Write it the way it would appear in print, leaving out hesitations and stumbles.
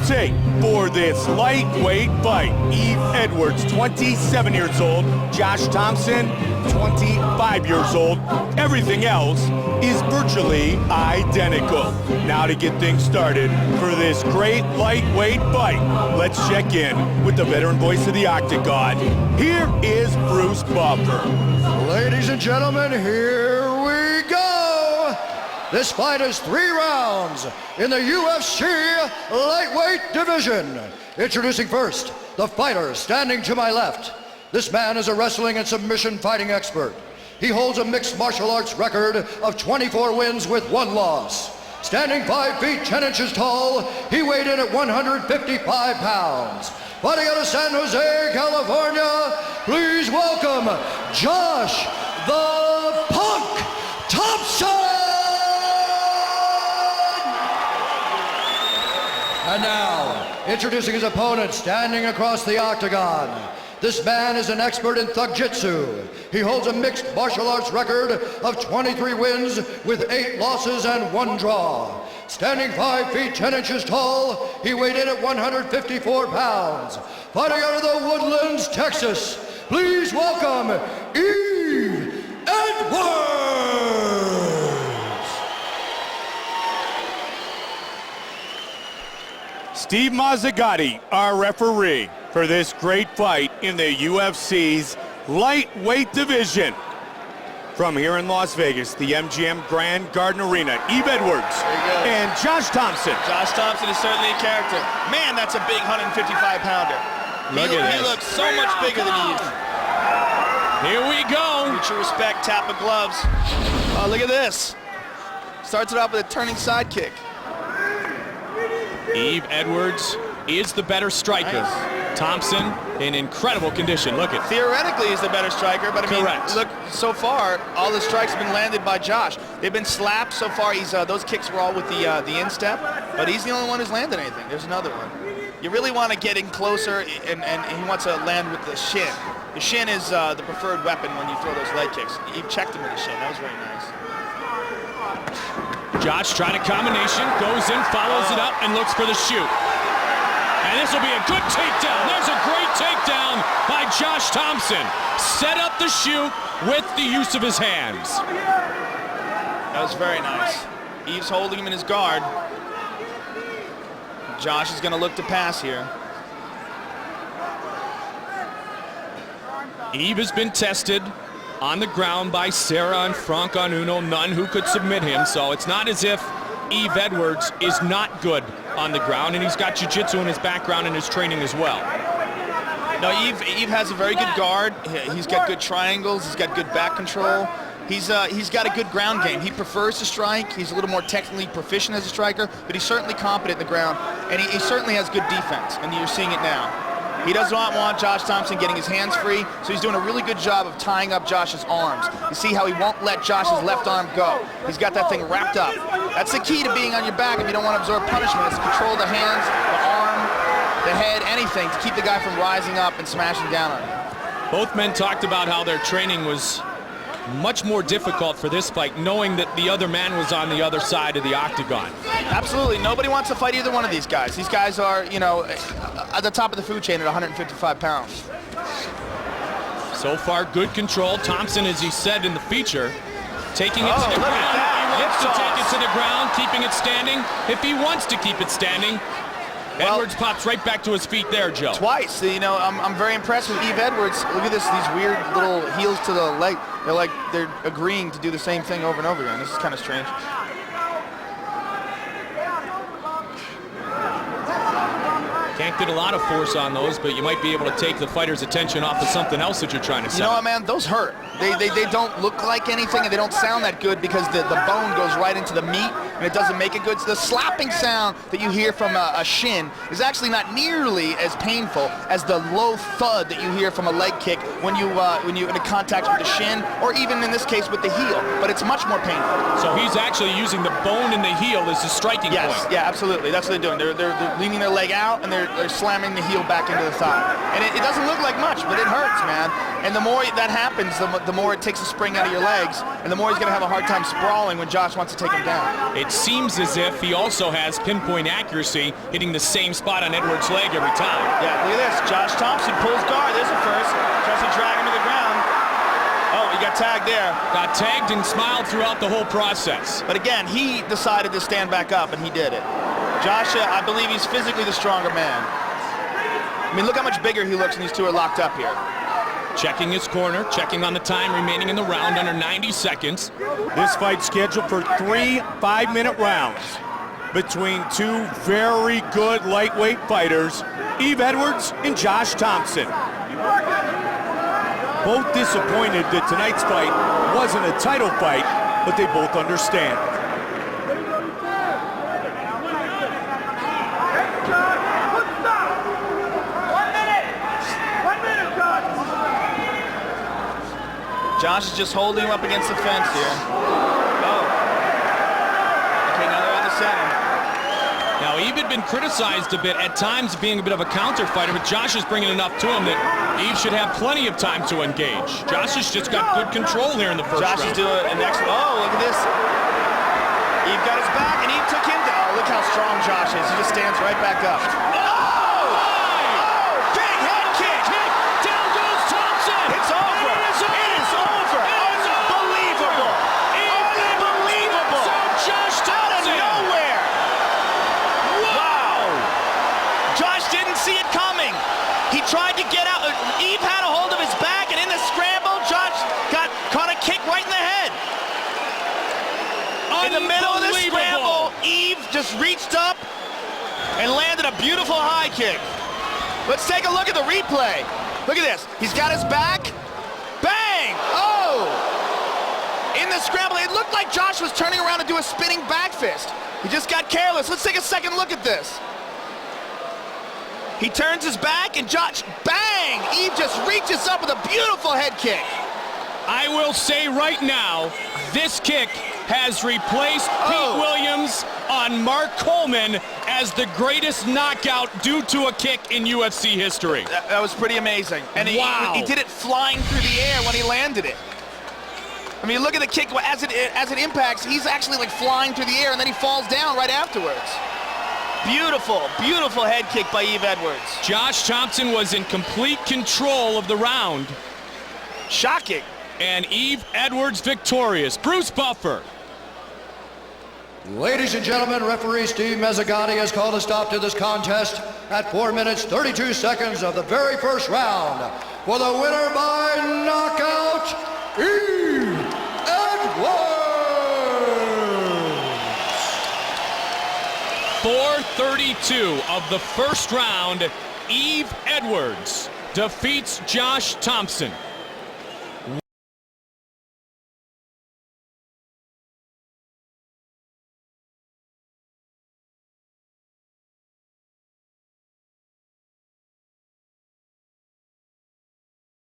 UFC for this lightweight fight. Yves Edwards, 27 years old. Josh Thomson, 25 years old. Everything else is virtually identical. Now to get things started for this great lightweight fight, let's check in with the veteran voice of the Octagon. Here is Bruce Buffer. Ladies and gentlemen, here we go. This fight is 3 rounds in the UFC lightweight division. Introducing first, the fighter standing to my left. This man is a wrestling and submission fighting expert. He holds a mixed martial arts record of 24 wins with 1 loss. Standing 5 feet 10 inches tall, he weighed in at 155 pounds. Fighting out of San Jose, California, please welcome Josh the Punk Thomson! And now, introducing his opponent standing across the octagon. This man is an expert in Thug-Jitsu. He holds a mixed martial arts record of 23 wins with 8 losses and 1 draw. Standing 5 feet 10 inches tall, he weighed in at 154 pounds. Fighting out of the Woodlands, Texas, please welcome Yves Edwards! Steve Mazzagatti, our referee for this great fight in the UFC's lightweight division. From here in Las Vegas, the MGM Grand Garden Arena, Yves Edwards and Josh Thomson. Josh Thomson is certainly a character. Man, that's a big 155-pounder. He looks so much bigger than Yves. Here we go. Mutual respect, tap of gloves. Oh, look at this. Starts it off with a turning side kick. Yves Edwards is the better striker. Nice. Thomson in incredible condition. Look at. Theoretically, he's the better striker, but I mean, Correct. look, so far, all the strikes have been landed by Josh. They've been slapped so far. He's those kicks were all with the instep, but he's the only one who's landed anything. There's another one. You really want to get in closer, and he wants to land with the shin. The shin is the preferred weapon when you throw those leg kicks. He checked him with the shin. That was very nice. Josh trying a combination, goes in, follows it up, and looks for the shoot. And this will be a good takedown. There's a great takedown by Josh Thomson. Set up the shoot with the use of his hands. That was very nice. Yves holding him in his guard. Josh is going to look to pass here. Yves has been tested on the ground by Serra and Frank on Uno, none who could submit him, so it's not as if Yves Edwards is not good on the ground, and he's got jiu-jitsu in his background and his training as well. No, Yves has a very good guard. He's got good triangles. He's got good back control. He's got a good ground game. He prefers to strike. He's a little more technically proficient as a striker, but he's certainly competent in the ground, and he certainly has good defense, and you're seeing it now. He does not want Josh Thomson getting his hands free, so he's doing a really good job of tying up Josh's arms. You see how he won't let Josh's left arm go. He's got that thing wrapped up. That's the key to being on your back if you don't want to absorb punishment, is to control the hands, the arm, the head, anything to keep the guy from rising up and smashing down on him. Both men talked about how their training was much more difficult for this fight, knowing that the other man was on the other side of the octagon. Absolutely. Nobody wants to fight either one of these guys. These guys are, you know, at the top of the food chain at 155 pounds. So far, good control. Thomson, as he said in the feature, taking it to the ground. He wants to take it to the ground, keeping it standing. If he wants to keep it standing, Edwards pops right back to his feet there, Joe. Twice. You know, I'm very impressed with Yves Edwards. Look at this, these weird little heels to the leg. They're agreeing to do the same thing over and over again. This is kind of strange. Can't get a lot of force on those, but you might be able to take the fighter's attention off of something else that you're trying to set. You know what, man? Those hurt. They don't look like anything, and they don't sound that good because the bone goes right into the meat, and it doesn't make it good. So the slapping sound that you hear from a shin is actually not nearly as painful as the low thud that you hear from a leg kick when you in contact with the shin, or even in this case with the heel. But it's much more painful. So he's actually using the bone in the heel as the striking point. Yes, yeah, absolutely. That's what they're doing. They're leaning their leg out, and they're slamming the heel back into the thigh. And it doesn't look like much, but it hurts, man. And the more that happens, the more it takes a spring out of your legs, and the more he's going to have a hard time sprawling when Josh wants to take him down. It seems as if he also has pinpoint accuracy, hitting the same spot on Edwards' leg every time. Yeah, look at this. Josh Thomson pulls guard. There's a first. Tries to drag him to the ground. Oh, he got tagged there. Got tagged and smiled throughout the whole process. But again, he decided to stand back up, and he did it. Josh, I believe he's physically the stronger man. I mean, look how much bigger he looks when these two are locked up here. Checking his corner, checking on the time remaining in the round, under 90 seconds. This fight's scheduled for 3 5-minute rounds between two very good lightweight fighters, Yves Edwards and Josh Thomson. Both disappointed that tonight's fight wasn't a title fight, but they both understand. Josh is just holding him up against the fence here. Oh. Okay, now they're on the center. Now, Yves had been criticized a bit at times being a bit of a counter fighter, but Josh is bringing enough to him that Yves should have plenty of time to engage. Josh has just got good control here in the first round. Josh is doing an excellent. Oh, look at this. Yves got his back, and Yves took him down. Oh, look how strong Josh is. He just stands right back up. Tried to get out. Yves had a hold of his back, and in the scramble, Josh caught a kick right in the head. In the middle of the scramble, Yves just reached up and landed a beautiful high kick. Let's take a look at the replay. Look at this. He's got his back. Bang! Oh! In the scramble, it looked like Josh was turning around to do a spinning back fist. He just got careless. Let's take a second look at this. He turns his back, and Josh, bang! Yves just reaches up with a beautiful head kick. I will say right now, this kick has replaced Pete Williams on Mark Coleman as the greatest knockout due to a kick in UFC history. That was pretty amazing. And he did it flying through the air when he landed it. I mean, look at the kick. As it impacts, he's actually like flying through the air, and then he falls down right afterwards. Beautiful, beautiful head kick by Yves Edwards. Josh Thomson was in complete control of the round. Shocking. And Yves Edwards victorious. Bruce Buffer. Ladies and gentlemen, referee Steve Mezzagani has called a stop to this contest at 4 minutes 32 seconds of the very first round. For the winner by knockout, Yves Edwards. 4:32 of the first round, Yves Edwards defeats Josh Thomson.